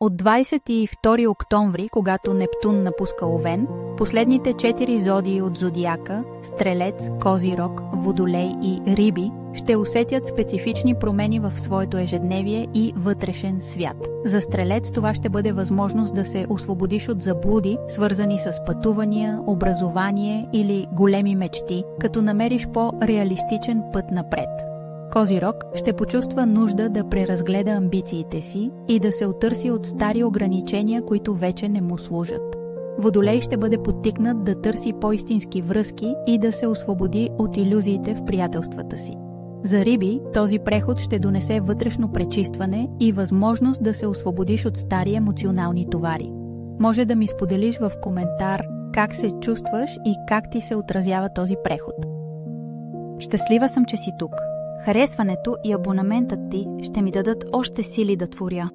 От 22 октомври, когато Нептун напуска Овен, последните 4 зодии от зодиака – Стрелец, Козирог, Водолей и Риби – ще усетят специфични промени в своето ежедневие и вътрешен свят. За Стрелец това ще бъде възможност да се освободиш от заблуди, свързани с пътувания, образование или големи мечти, като намериш по-реалистичен път напред. Козирог ще почувства нужда да преразгледа амбициите си и да се отърси от стари ограничения, които вече не му служат. Водолей ще бъде подтикнат да търси по-истински връзки и да се освободи от илюзиите в приятелствата си. За Риби този преход ще донесе вътрешно пречистване и възможност да се освободиш от стари емоционални товари. Може да ми споделиш в коментар как се чувстваш и как ти се отразява този преход. Щастлива съм, че си тук. Харесването и абонаментът ти ще ми дадат още сили да творя.